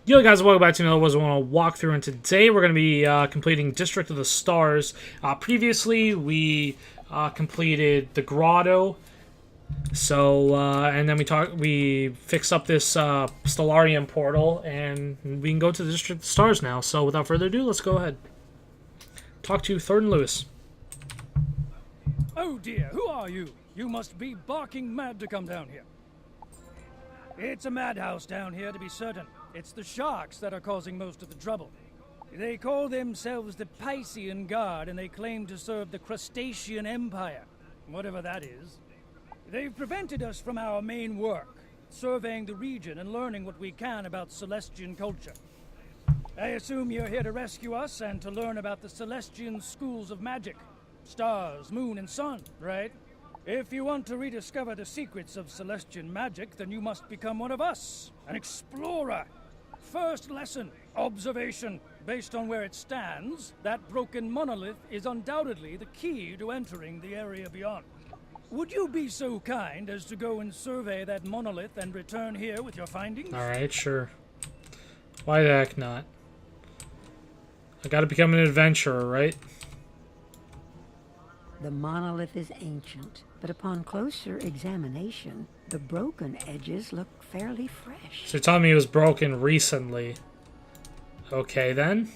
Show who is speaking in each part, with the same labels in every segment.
Speaker 1: Yo guys, welcome back to another Wizard101 walkthrough, and today we're going to be completing District of the Stars. Previously, we completed the Grotto, so and then we fixed up this Stellarium portal, and we can go to the District of the Stars now. So without further ado, let's go ahead. Talk to Third and Lewis.
Speaker 2: Oh dear, who are you? You must be barking mad to come down here. It's a madhouse down here, to be certain. It's the sharks that are causing most of the trouble. They call themselves the Piscean Guard, and they claim to serve the Crustacean Empire, whatever that is. They've prevented us from our main work, surveying the region and learning what we can about Celestian culture. I assume you're here to rescue us and to learn about the Celestian schools of magic. Stars, moon, and sun, right? If you want to rediscover the secrets of Celestian magic, then you must become one of us, an explorer. First lesson, observation. Based on where it stands, that broken monolith is undoubtedly the key to entering the area beyond. Would you be so kind as to go and survey that monolith and return here with your findings?
Speaker 1: Alright, sure. Why the heck not? I gotta become an adventurer, right?
Speaker 3: The monolith is ancient, but upon closer examination, the broken edges look fairly fresh.
Speaker 1: So you're telling me it was broken recently. Okay, then.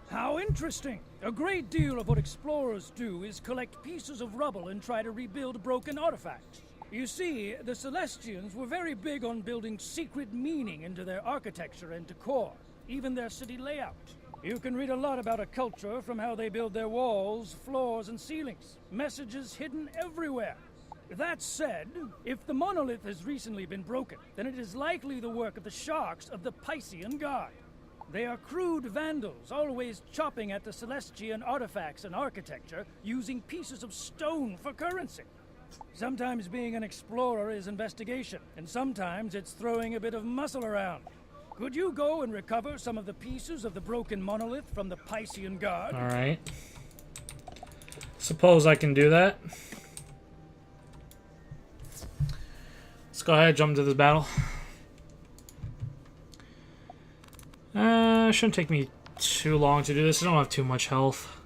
Speaker 2: How interesting! A great deal of what explorers do is collect pieces of rubble and try to rebuild broken artifacts. You see, the Celestians were very big on building secret meaning into their architecture and decor, even their city layout. You can read a lot about a culture from how they build their walls, floors, and ceilings. Messages hidden everywhere. That said, if the monolith has recently been broken, then it is likely the work of the sharks of the Piscean Guard. They are crude vandals, always chopping at the Celestian artifacts and architecture, using pieces of stone for currency. Sometimes being an explorer is investigation, and sometimes it's throwing a bit of muscle around. Could you go and recover some of the pieces of the broken monolith from the Piscean Guard?
Speaker 1: Alright. Suppose I can do that. Let's go ahead, jump into this battle. Shouldn't take me too long to do this. I don't have too much health.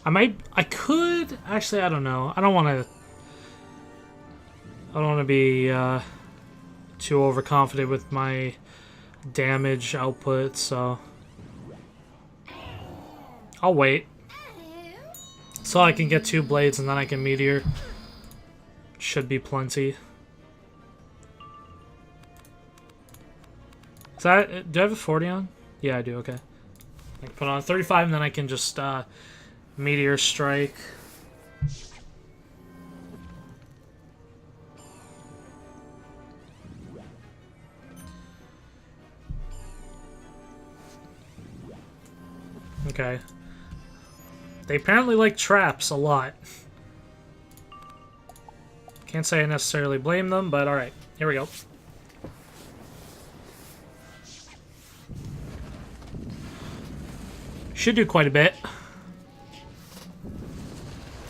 Speaker 1: I could, actually, I don't know. I don't want to be, too overconfident with my damage output, so I'll wait. So I can get 2 blades and then I can meteor. Should be plenty. Is that, do I have a 40 on? Yeah, I do, okay. I can put on 35 and then I can just meteor strike. Okay. They apparently like traps a lot. Can't say I necessarily blame them, but alright. Here we go. Should do quite a bit.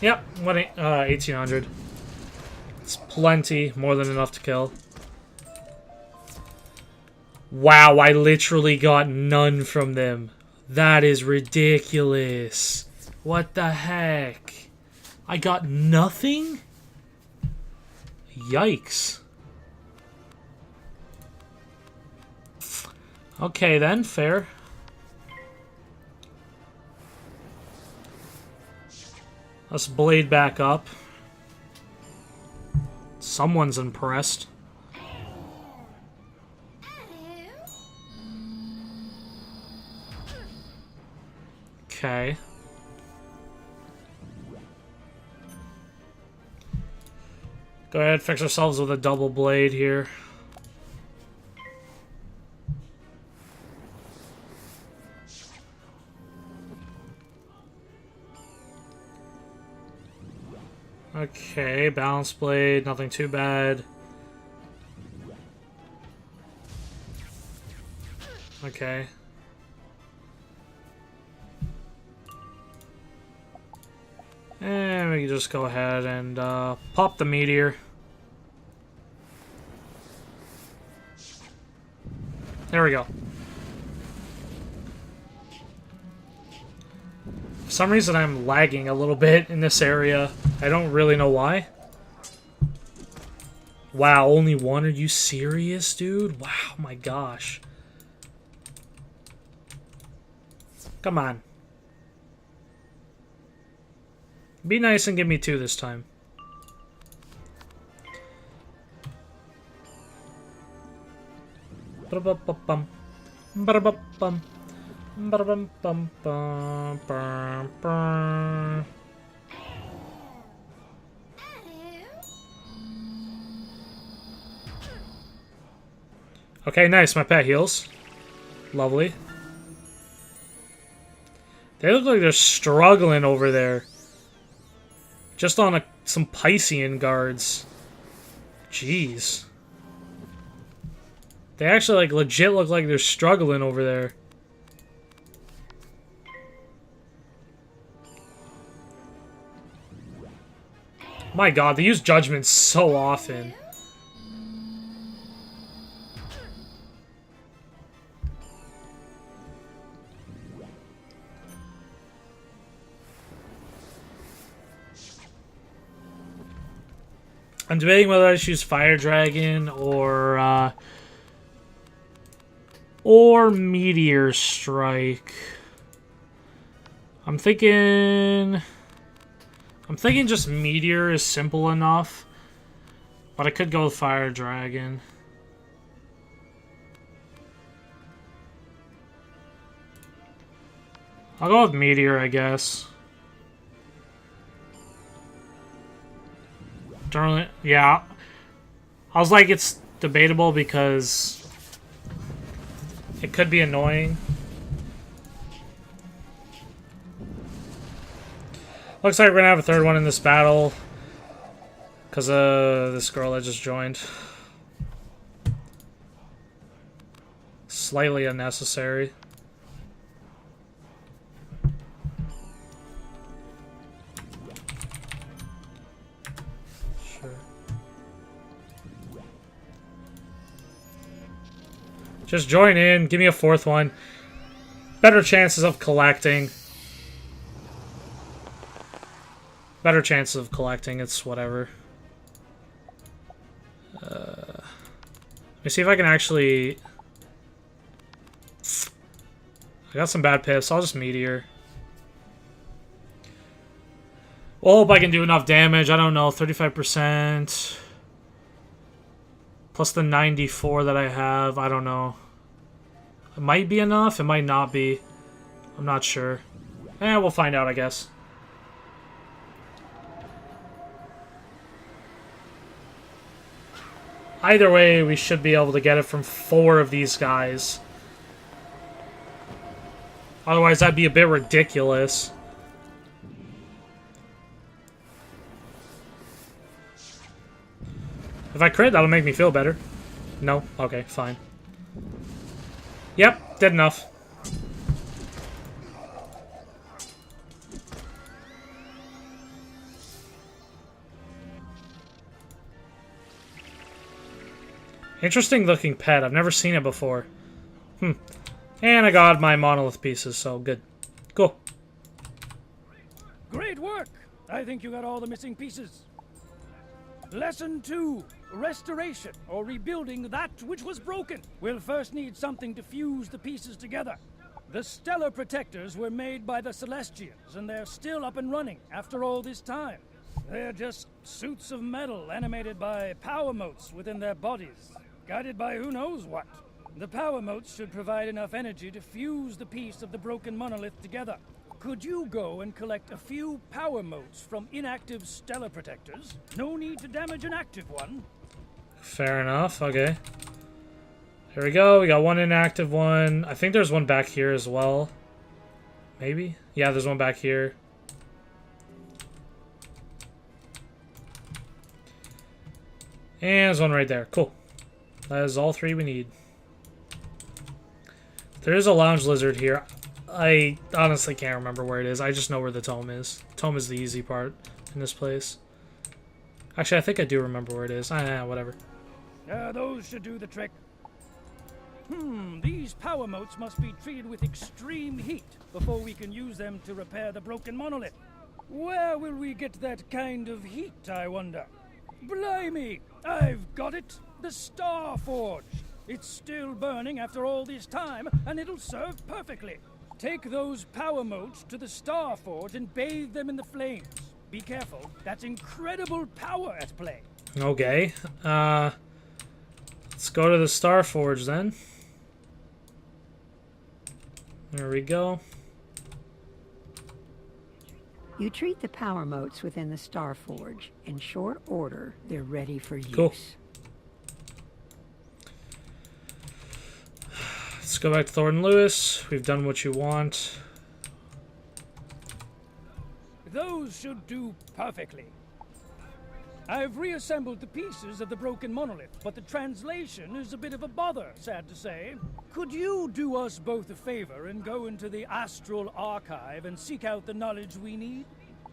Speaker 1: Yep, 1800. It's plenty, more than enough to kill. Wow, I literally got none from them. That is ridiculous. What the heck? I got nothing? Yikes. Okay then, fair. Let's blade back up. Someone's impressed. Okay. Go ahead, fix ourselves with a double blade here. Okay, balance blade, nothing too bad. Okay. And we can just go ahead and pop the meteor. There we go. For some reason, I'm lagging a little bit in this area. I don't really know why. Wow, only one? Are you serious, dude? Wow, my gosh. Come on. Be nice and give me 2 this time. Ba-da-ba-ba-bum. Ba-da-ba-bum. Ba-da-bum-bum-bum-bum-bum. Okay, nice. My pet heals. Lovely. They look like they're struggling over there. Just on some Piscean guards. Jeez. They actually, like, legit look like they're struggling over there. My god, they use Judgment so often. I'm debating whether I should use Fire Dragon or Meteor Strike. I'm thinking just Meteor is simple enough, but I could go with Fire Dragon. I'll go with Meteor, I guess. Darn it. Yeah. I was like, it's debatable because it could be annoying. Looks like we're gonna have a third one in this battle because of this girl that just joined. Slightly unnecessary. Just join in. Give me a 4th one. Better chances of collecting. Better chances of collecting. It's whatever. Let me see if I can actually... I got some bad pips. I'll just Meteor. Well, hope I can do enough damage. I don't know. 35%. Plus the 94 that I have. I don't know. It might be enough. It might not be. I'm not sure. We'll find out, I guess. Either way, we should be able to get it from 4 of these guys. Otherwise, that'd be a bit ridiculous. If I crit, that'll make me feel better. No? Okay, fine. Yep, did enough. Interesting looking pet. I've never seen it before. And I got my monolith pieces, so good. Cool.
Speaker 2: Great work! I think you got all the missing pieces. Lesson 2. Restoration, or rebuilding that which was broken. We'll first need something to fuse the pieces together. The stellar protectors were made by the Celestians, and they're still up and running after all this time. They're just suits of metal animated by power motes within their bodies, guided by who knows what. The power motes should provide enough energy to fuse the piece of the broken monolith together. Could you go and collect a few power motes from inactive stellar protectors? No need to damage an active one.
Speaker 1: Fair enough, okay. Here we go, we got one inactive one. I think there's one back here as well. Maybe? Yeah, there's one back here. And there's one right there. Cool. That is all 3 we need. There is a lounge lizard here. I honestly can't remember where it is. I just know where the tome is. Tome is the easy part in this place. Actually, I think I do remember where it is. Whatever.
Speaker 2: Those should do the trick. These power motes must be treated with extreme heat before we can use them to repair the broken monolith. Where will we get that kind of heat, I wonder? Blimey! I've got it! The Star Forge! It's still burning after all this time, and it'll serve perfectly. Take those power motes to the Star Forge and bathe them in the flames. Be careful, that's incredible power at play.
Speaker 1: Okay. Let's go to the Star Forge then. There we go.
Speaker 3: You treat the power motes within the Star Forge. In short order, they're ready for use.
Speaker 1: Cool. Let's go back to Thornton Lewis. We've done what you want.
Speaker 2: Those should do perfectly. I've reassembled the pieces of the broken monolith, but the translation is a bit of a bother, sad to say. Could you do us both a favor and go into the Astral archive and seek out the knowledge we need?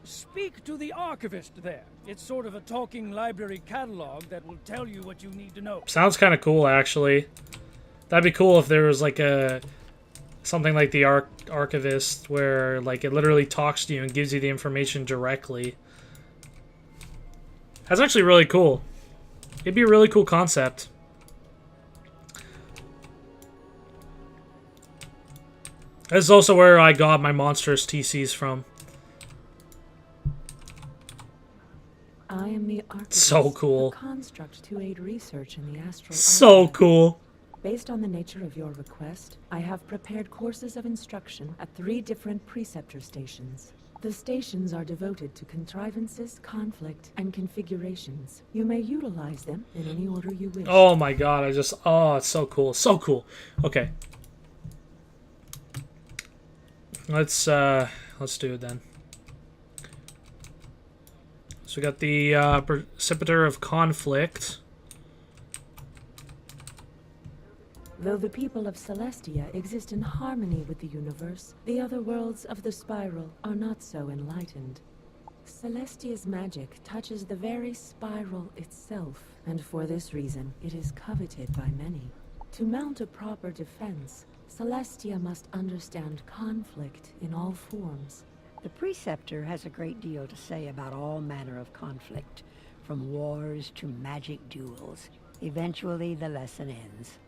Speaker 2: Speak to the archivist there. It's sort of a talking library catalog that will tell you what you need to know.
Speaker 1: Sounds kind of cool, actually. That'd be cool if there was like something like the archivist where like it literally talks to you and gives you the information directly. That's actually really cool. It'd be a really cool concept. This is also where I got my monstrous TCs from.
Speaker 4: I am the archivist,
Speaker 1: So cool.
Speaker 4: a construct to aid research in the Astral.
Speaker 1: So
Speaker 4: archive.
Speaker 1: cool.
Speaker 4: Based on the nature of your request, I have prepared courses of instruction at 3 different preceptor stations. The stations are devoted to contrivances, conflict, and configurations. You may utilize them in any order you wish.
Speaker 1: Oh my god, oh, it's so cool. So cool. Okay. Let's do it then. So we got the Precipitator of Conflict.
Speaker 4: Though the people of Celestia exist in harmony with the universe, the other worlds of the spiral are not so enlightened. Celestia's magic touches the very spiral itself, and for this reason, it is coveted by many. To mount a proper defense, Celestia must understand conflict in all forms.
Speaker 3: The Preceptor has a great deal to say about all manner of conflict, from wars to magic duels. Eventually, the lesson ends.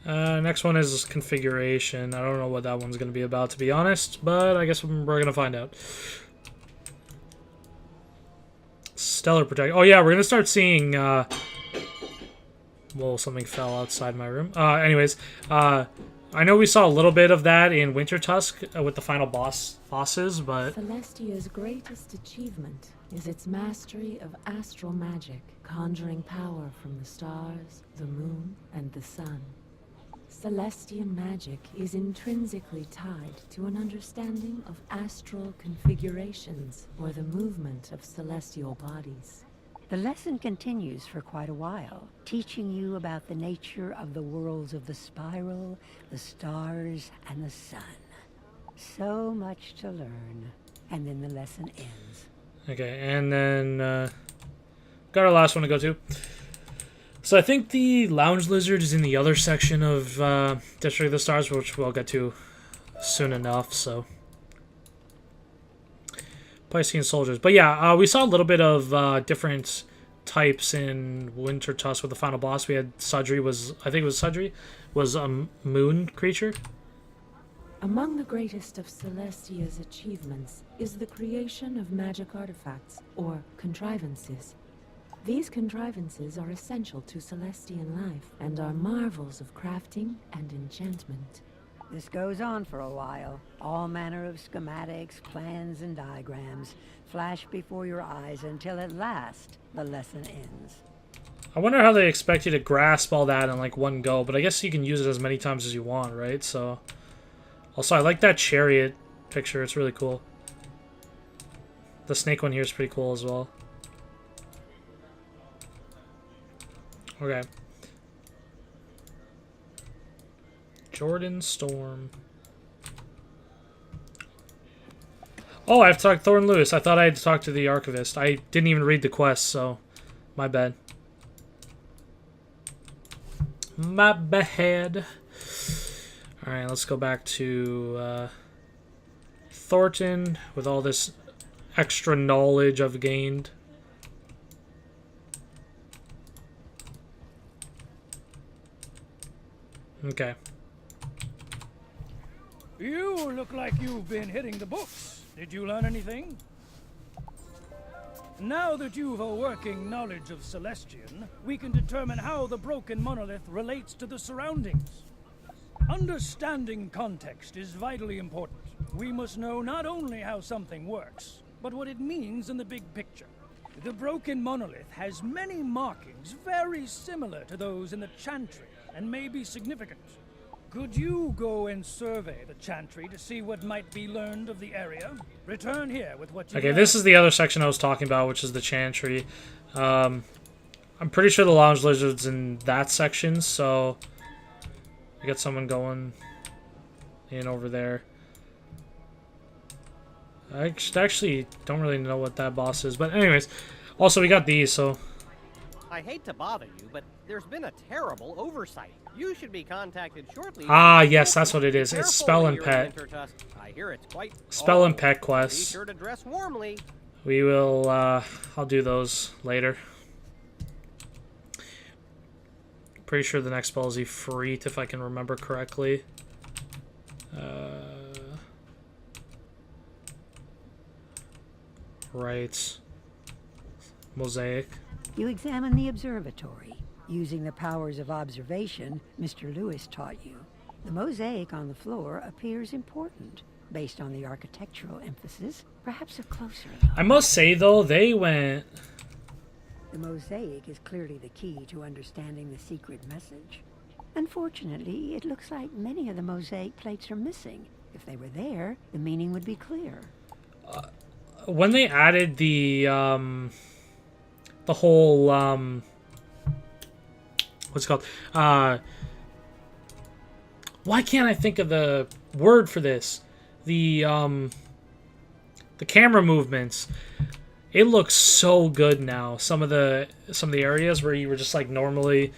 Speaker 1: Next one is configuration. I don't know what that one's going to be about, to be honest, but I guess we're going to find out. Stellar Protect. Oh yeah, we're going to start seeing... Whoa, something fell outside my room. Anyways, I know we saw a little bit of that in Winter Tusk with the final bosses, but...
Speaker 4: Celestia's greatest achievement is its mastery of astral magic, conjuring power from the stars, the moon, and the sun. Celestian magic is intrinsically tied to an understanding of astral configurations, or the movement of celestial bodies.
Speaker 3: The lesson continues for quite a while, teaching you about the nature of the worlds of the spiral, the stars, and the sun. So much to learn. And then the lesson ends.
Speaker 1: Okay, and then got our last one to go to. So I think the Lounge Lizard is in the other section of District of the Stars, which we'll get to soon enough, so... Piscean soldiers. But yeah, we saw a little bit of different types in Winter Tusk with the final boss. We had Sudri was a moon creature.
Speaker 4: Among the greatest of Celestia's achievements is the creation of magic artifacts, or contrivances. These contrivances are essential to Celestian life, and are marvels of crafting and enchantment.
Speaker 3: This goes on for a while. All manner of schematics, plans, and diagrams flash before your eyes until at last the lesson ends.
Speaker 1: I wonder how they expect you to grasp all that in like one go, but I guess you can use it as many times as you want, right? So, also I like that chariot picture. It's really cool. The snake one here is pretty cool as well. Okay. Jordan Storm. Oh, I have to talk to Thornton Lewis. I thought I had to talk to the archivist. I didn't even read the quest, so my bad. My bad. Alright, let's go back to Thornton with all this extra knowledge I've gained. Okay.
Speaker 2: You look like you've been hitting the books. Did you learn anything? Now that you've a working knowledge of Celestian, we can determine how the broken monolith relates to the surroundings. Understanding context is vitally important. We must know not only how something works, but what it means in the big picture. The broken monolith has many markings very similar to those in the Chantry, and may be significant. Could you go and survey the Chantry to see what might be learned of the area? Return here with what you
Speaker 1: Okay,
Speaker 2: learned.
Speaker 1: this is the other section I was talking about, which is the Chantry. I'm pretty sure the Lounge Lizard's in that section, so we got someone going in over there. I actually don't really know what that boss is, but anyways. Also, we got these, so...
Speaker 5: I hate to bother you, but there's been a terrible oversight. You should be contacted shortly.
Speaker 1: Ah, yes, that's what it is. It's
Speaker 5: Careful
Speaker 1: Spell
Speaker 5: when
Speaker 1: and
Speaker 5: you're in
Speaker 1: Pet.
Speaker 5: Intertusk. I hear it's quite
Speaker 1: Spell and
Speaker 5: awful.
Speaker 1: Pet
Speaker 5: Be
Speaker 1: quests.
Speaker 5: sure to dress warmly.
Speaker 1: We will, I'll do those later. Pretty sure the next spell is Efreet, if I can remember correctly. Right. Mosaic.
Speaker 3: You examine the observatory. Using the powers of observation Mr. Lewis taught you, the mosaic on the floor appears important. Based on the architectural emphasis, perhaps a closer look.
Speaker 1: I must say, though, they went...
Speaker 3: The mosaic is clearly the key to understanding the secret message. Unfortunately, it looks like many of the mosaic plates are missing. If they were there, the meaning would be clear.
Speaker 1: When they added the whole, what's it called? Why can't I think of the word for this? The camera movements. It looks so good now. Some of the areas where you were just like normally,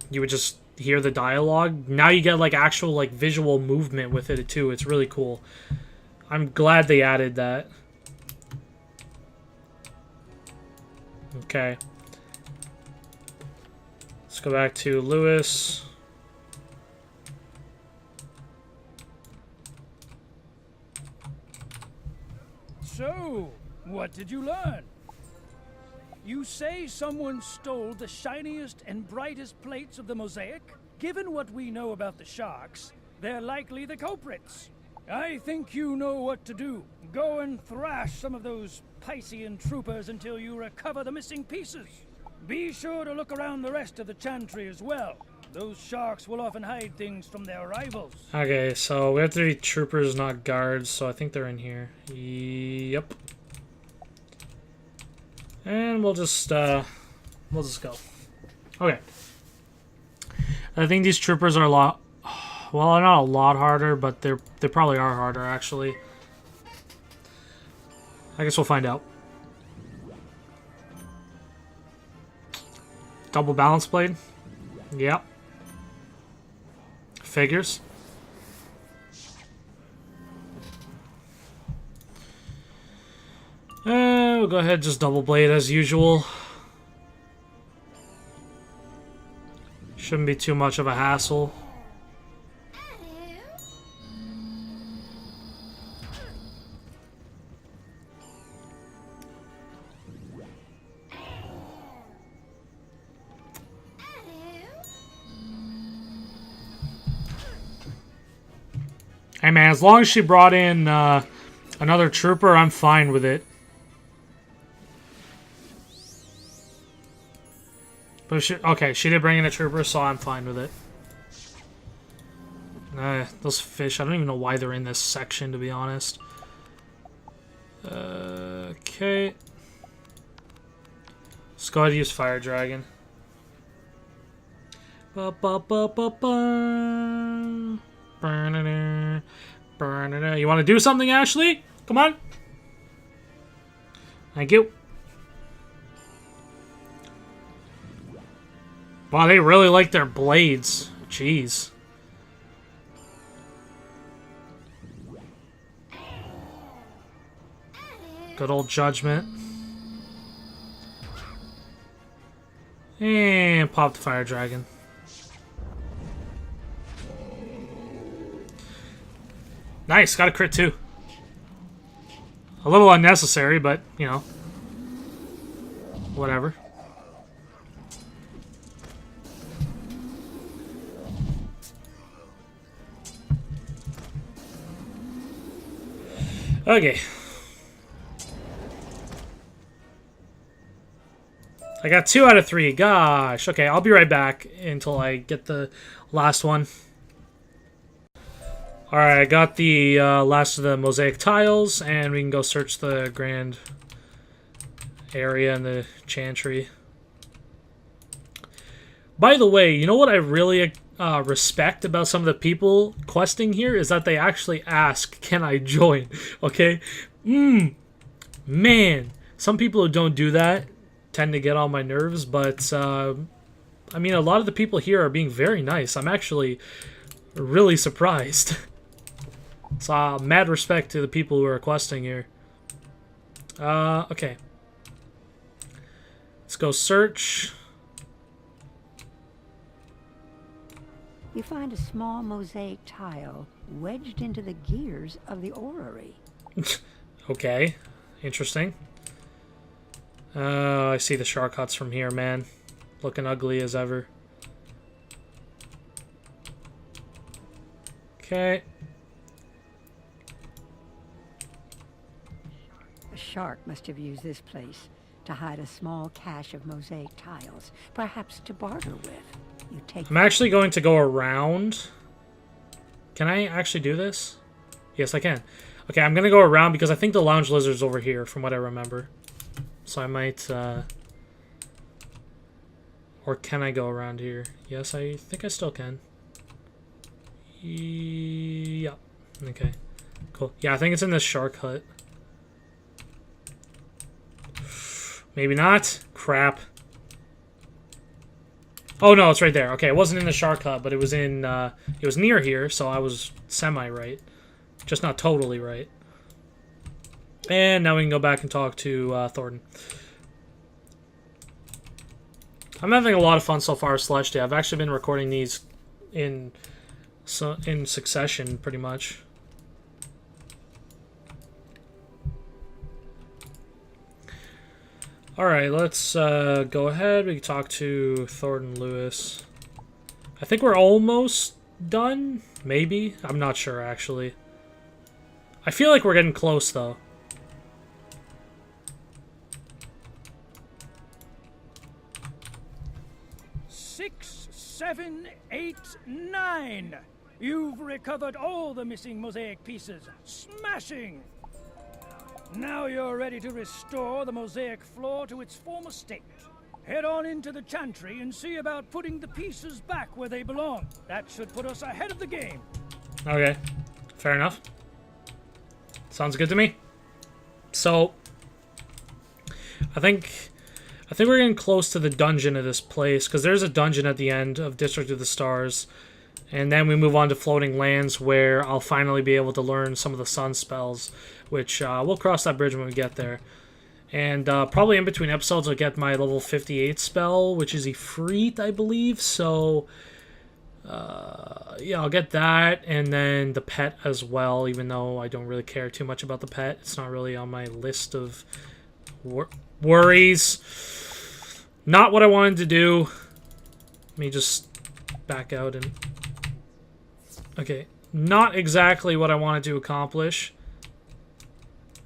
Speaker 1: you would just hear the dialogue. Now you get like actual like visual movement with it too. It's really cool. I'm glad they added that. Okay. Let's go back to Lewis.
Speaker 2: So, what did you learn? You say someone stole the shiniest and brightest plates of the mosaic? Given what we know about the sharks, they're likely the culprits. I think you know what to do. Go and thrash some of those Piscean troopers until you recover the missing pieces. Be sure to look around the rest of the Chantry as well. Those sharks will often hide things from their rivals.
Speaker 1: Okay, so we have to be troopers, not guards, so I think they're in here. Yep. And we'll just go. Okay. I think these troopers are a lot... Well, they're not a lot harder, but they probably are harder, actually. I guess we'll find out. Double balance blade? Yep. Figures. We'll go ahead, just double blade as usual. Shouldn't be too much of a hassle. Hey man, as long as she brought in another trooper, I'm fine with it. But okay, she did bring in a trooper, so I'm fine with it. Those fish, I don't even know why they're in this section, to be honest. Okay. Let's go ahead and use Fire Dragon. You want to do something, Ashley? Come on. Thank you. Wow, they really like their blades. Jeez. Good old judgment. And pop the fire dragon. Nice, got a crit too. A little unnecessary, but, you know. Whatever. Okay. I got 2 out of 3. Gosh. Okay, I'll be right back until I get the last one. Alright, I got the last of the mosaic tiles, and we can go search the grand area in the Chantry. By the way, you know what I really respect about some of the people questing here is that they actually ask, can I join? Okay? Man, some people who don't do that tend to get on my nerves, but I mean, a lot of the people here are being very nice. I'm actually really surprised. So, mad respect to the people who are questing here. Okay. Let's go search.
Speaker 3: You find a small mosaic tile wedged into the gears of the orrery.
Speaker 1: Okay. Interesting. I see the shark huts from here, man. Looking ugly as ever. Okay.
Speaker 3: A shark must have used this place to hide a small cache of mosaic tiles, perhaps to barter with. You take.
Speaker 1: I'm actually going to go around. Can I actually do this? Yes, I can. Okay, I'm going to go around because I think the lounge lizard's over here, from what I remember. So I might, or can I go around here? Yes, I think I still can. Yeah. Okay. Cool. Yeah, I think it's in this shark hut. Maybe not. Crap. Oh, no, it's right there. Okay, it wasn't in the shark hut, but it was in, it was near here, so I was semi-right. Just not totally right. And now we can go back and talk to Thornton. I'm having a lot of fun so far, Celestia. I've actually been recording these in succession, pretty much. Alright, let's go ahead. We can talk to Thornton Lewis. I think we're almost done. Maybe. I'm not sure, actually. I feel like we're getting close, though.
Speaker 2: 6, 7, 8, 9. You've recovered all the missing mosaic pieces. Smashing! Now you're ready to restore the mosaic floor to its former state. Head on into the Chantry and see about putting the pieces back where they belong. That should put us ahead of the game.
Speaker 1: Okay, fair enough. Sounds good to me. So, I think we're getting close to the dungeon of this place, because there's a dungeon at the end of District of the Stars, and then we move on to Floating Lands, where I'll finally be able to learn some of the sun spells, which we'll cross that bridge when we get there. And probably in between episodes I'll get my level 58 spell, which is Ifrit, I believe, so yeah, I'll get that, and then the pet as well, even though I don't really care too much about the pet. It's not really on my list of worries. Not what I wanted to do. Let me just back out and... Okay, not exactly what I wanted to accomplish.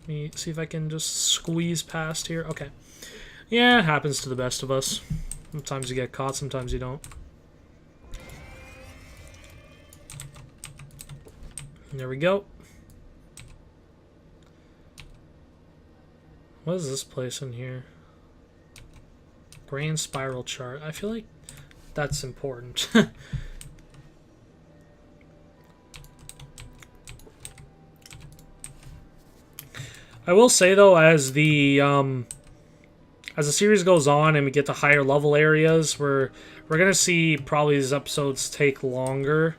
Speaker 1: Let me see if I can just squeeze past here. Okay. Yeah, it happens to the best of us. Sometimes you get caught, sometimes you don't. There we go. What is this place in here? Grand spiral chart. I feel like that's important. I will say though, as the series goes on and we get to higher level areas, we're We're gonna see probably these episodes take longer,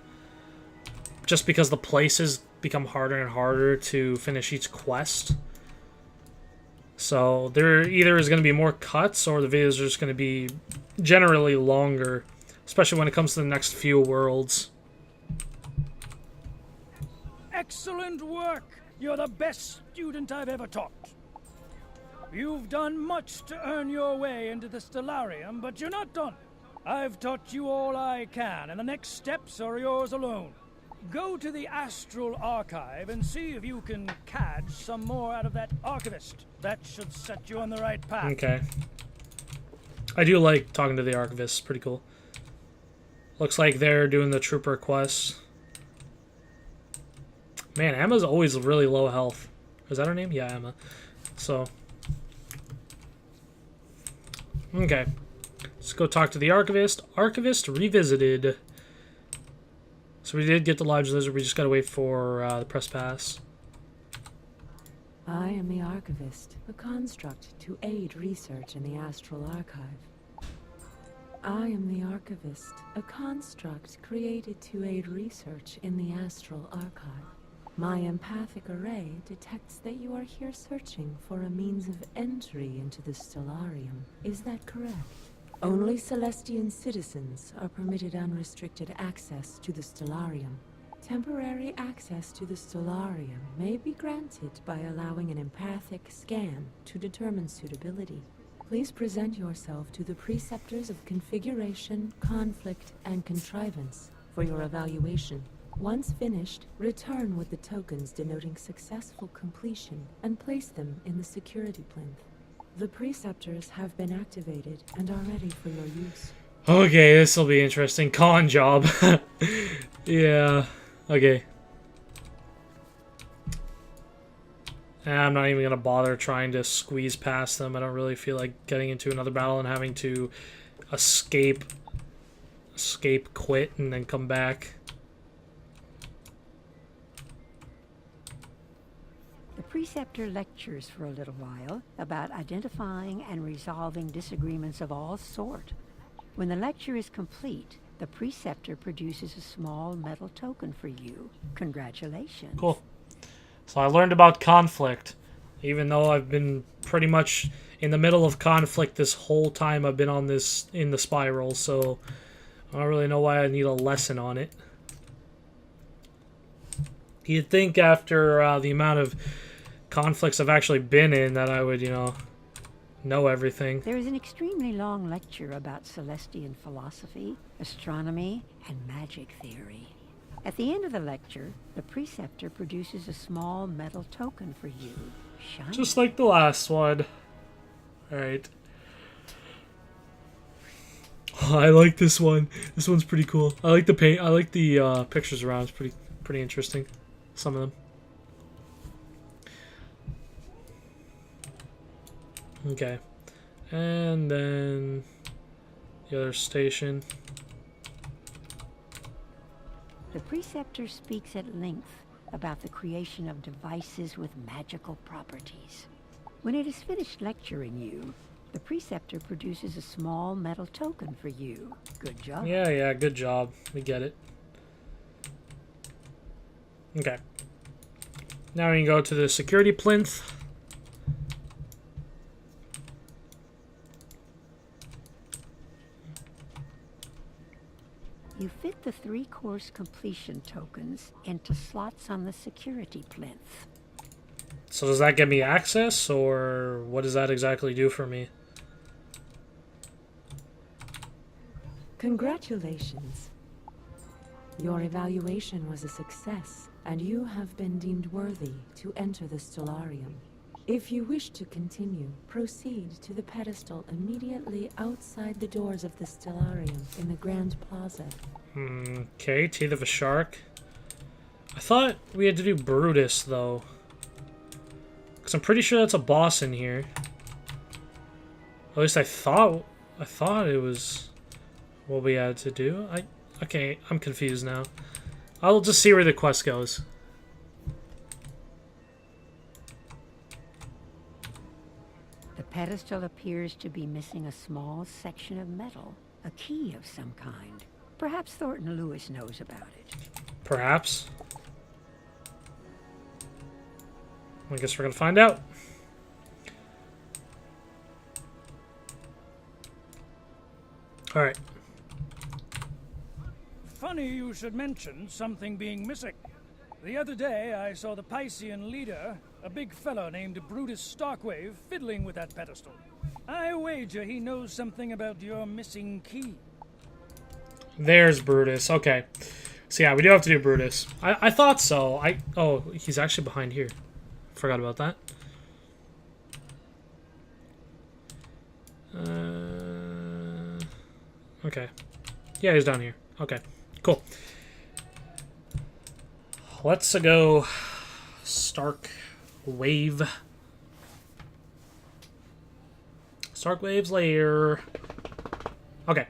Speaker 1: just because the places become harder and harder to finish each quest. So there either is going to be more cuts, or the videos are just going to be generally longer, especially when it comes to the next few worlds.
Speaker 2: Excellent work! You're the best student I've ever taught. You've done much to earn your way into the Stellarium, but you're not done. I've taught you all I can, and the next steps are yours alone. Go to the Astral archive and see if you can catch some more out of that archivist. That should set you on the right path.
Speaker 1: Okay. I do like talking to the archivist. Pretty cool. Looks like they're doing the trooper quests. Man, Emma's always really low health. Is that her name? Yeah, Emma. So. Okay. Let's go talk to the archivist. Archivist revisited. So we did get the large lizard. We just gotta wait for the press pass.
Speaker 4: I am the Archivist, a construct to aid research in the Astral Archive. I am the Archivist, a construct created to aid research in the Astral Archive. My empathic array detects that you are here searching for a means of entry into the Stellarium. Is that correct? Only Celestian citizens are permitted unrestricted access to the Stellarium. Temporary access to the Stellarium may be granted by allowing an empathic scan to determine suitability. Please present yourself to the preceptors of configuration, conflict, and contrivance for your evaluation. Once finished, return with the tokens denoting successful completion and place them in the security plinth. The preceptors have been activated and are ready for your use.
Speaker 1: Okay, this will be interesting. Con job. Yeah. Okay. I'm not even going to bother trying to squeeze past them. I don't really feel like getting into another battle and having to escape, quit, and then come back.
Speaker 3: The preceptor lectures for a little while about identifying and resolving disagreements of all sort. When the lecture is complete, the preceptor produces a small metal token for you. Congratulations.
Speaker 1: Cool. So I learned about conflict, even though I've been pretty much in the middle of conflict this whole time I've been on this in the spiral, so I don't really know why I need a lesson on it. You'd think after the amount of conflicts I've actually been in that I would, know everything.
Speaker 3: There is an extremely long lecture about Celestian philosophy, astronomy, and magic theory. At the end of the lecture, the preceptor produces a small metal token for you. Shiny.
Speaker 1: Just like the last one. Alright. Oh, I like this one. This one's pretty cool. I like the paint. I like the pictures around. It's pretty interesting. Some of them. Okay. And then the other station.
Speaker 3: The preceptor speaks at length about the creation of devices with magical properties. When it is finished lecturing you, the preceptor produces a small metal token for you. Good job.
Speaker 1: Yeah, good job. We get it. Okay. Now we can go to the security plinth.
Speaker 3: You fit the 3-course completion tokens into slots on the security plinth.
Speaker 1: So does that give me access, or what does that exactly do for me?
Speaker 4: Congratulations. Your evaluation was a success, and you have been deemed worthy to enter the Stellarium. If you wish to continue, proceed to the pedestal immediately outside the doors of the Stellarium in the Grand Plaza.
Speaker 1: Okay, Teeth of a Shark. I thought we had to do Brutus, though. Because I'm pretty sure that's a boss in here. At least I thought it was what we had to do. Okay, I'm confused now. I'll just see where the quest goes.
Speaker 3: The pedestal appears to be missing a small section of metal. A key of some kind. Perhaps Thornton Lewis knows about it.
Speaker 1: Perhaps. I guess we're gonna find out. Alright.
Speaker 2: Funny you should mention something being missing. The other day, I saw the Piscean leader, a big fellow named Brutus Starkwave, fiddling with that pedestal. I wager he knows something about your missing key.
Speaker 1: There's Brutus. Okay. So yeah, we do have to do Brutus. I thought so. Oh, he's actually behind here. Forgot about that. Okay. Yeah, he's down here. Okay. Cool. Let's go Stark Wave. Stark Wave's lair. Okay.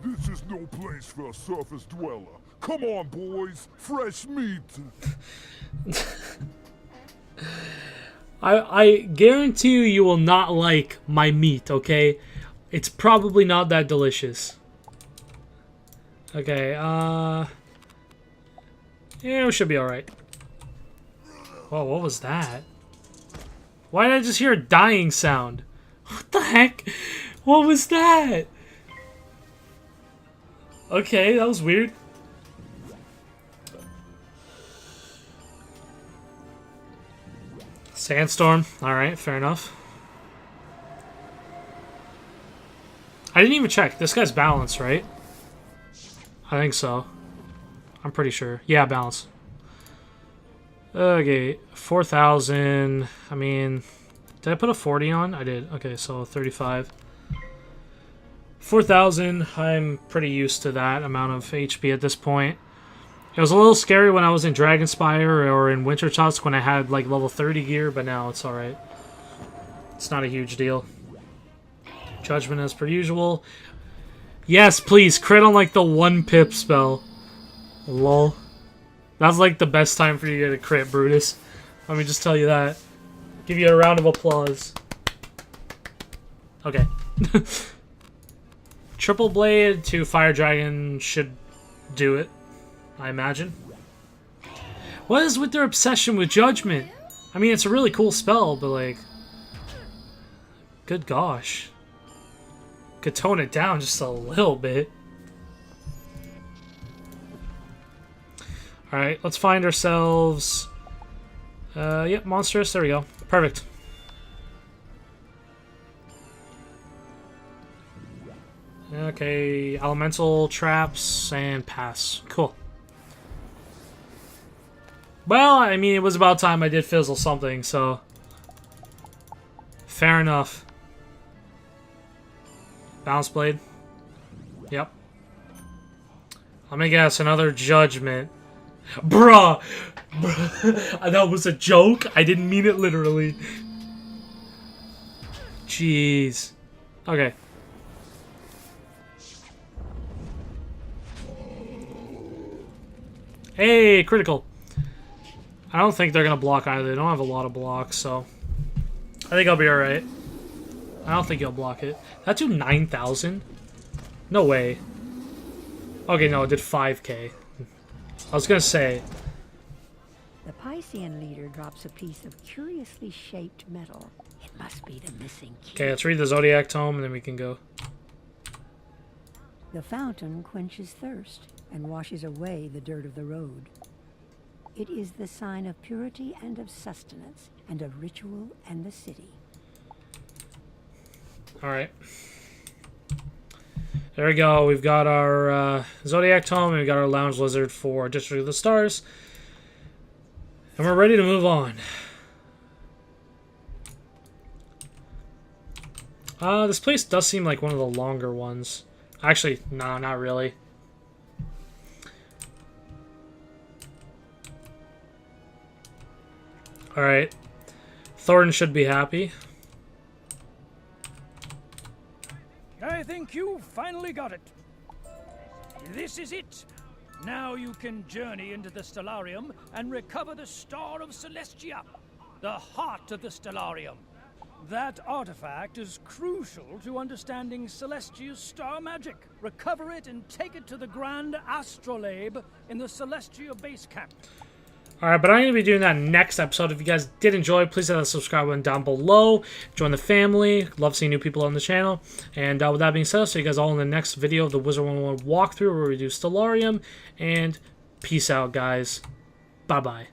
Speaker 6: This is no place for a surface dweller. Come on, boys. Fresh meat.
Speaker 1: I guarantee you will not like my meat, okay? It's probably not that delicious. Okay, yeah, we should be alright. Whoa, what was that? Why did I just hear a dying sound? What the heck? What was that? Okay, that was weird. Sandstorm. Alright, fair enough. I didn't even check. This guy's balanced, right? I think so. I'm pretty sure. Yeah, balance. Okay, 4,000. I mean, did I put a 40 on? I did. Okay, so 35. 4,000. I'm pretty used to that amount of HP at this point. It was a little scary when I was in Dragonspire or in Winter Tusk when I had like level 30 gear, but now it's alright. It's not a huge deal. Judgment as per usual. Yes, please, crit on like the 1 pip spell. Lol. That's like the best time for you to get a crit, Brutus. Let me just tell you that. Give you a round of applause. Okay. Triple Blade to Fire Dragon should do it, I imagine. What is with their obsession with Judgment? I mean, it's a really cool spell, but like... Good gosh. Could tone it down just a little bit. Alright, let's find ourselves... Yep, monstrous. There we go. Perfect. Okay, elemental traps and pass. Cool. Well, I mean, it was about time I did fizzle something, so... Fair enough. Balance Blade. Yep. Let me guess, another Judgment. Bruh! That was a joke? I didn't mean it literally. Jeez. Okay. Hey, critical. I don't think they're going to block either. They don't have a lot of blocks, so... I think I'll be alright. I don't think he'll block it. That do 9,000? No way. Okay, no, it did 5k. I was going to say...
Speaker 3: The Piscean leader drops a piece of curiously shaped metal. It must be the missing key.
Speaker 1: Okay, let's read the Zodiac Tome and then we can go.
Speaker 3: The fountain quenches thirst and washes away the dirt of the road. It is the sign of purity and of sustenance, and of ritual and the city.
Speaker 1: Alright. There we go. We've got our Zodiac Tome, and we've got our Lounge Lizard for District of the Stars. And we're ready to move on. This place does seem like one of the longer ones. Actually, no, not really. Alright. Thornton should be happy.
Speaker 2: I think you finally got it. This is it. Now you can journey into the Stellarium and recover the Star of Celestia, the heart of the Stellarium. That artifact is crucial to understanding Celestia's star magic. Recover it and take it to the Grand Astrolabe in the Celestia base camp.
Speaker 1: Alright, but I'm going to be doing that next episode. If you guys did enjoy, please hit that subscribe button down below. Join the family. Love seeing new people on the channel. And with that being said, I'll see you guys all in the next video of the Wizard101 walkthrough where we do Stellarium. And peace out, guys. Bye-bye.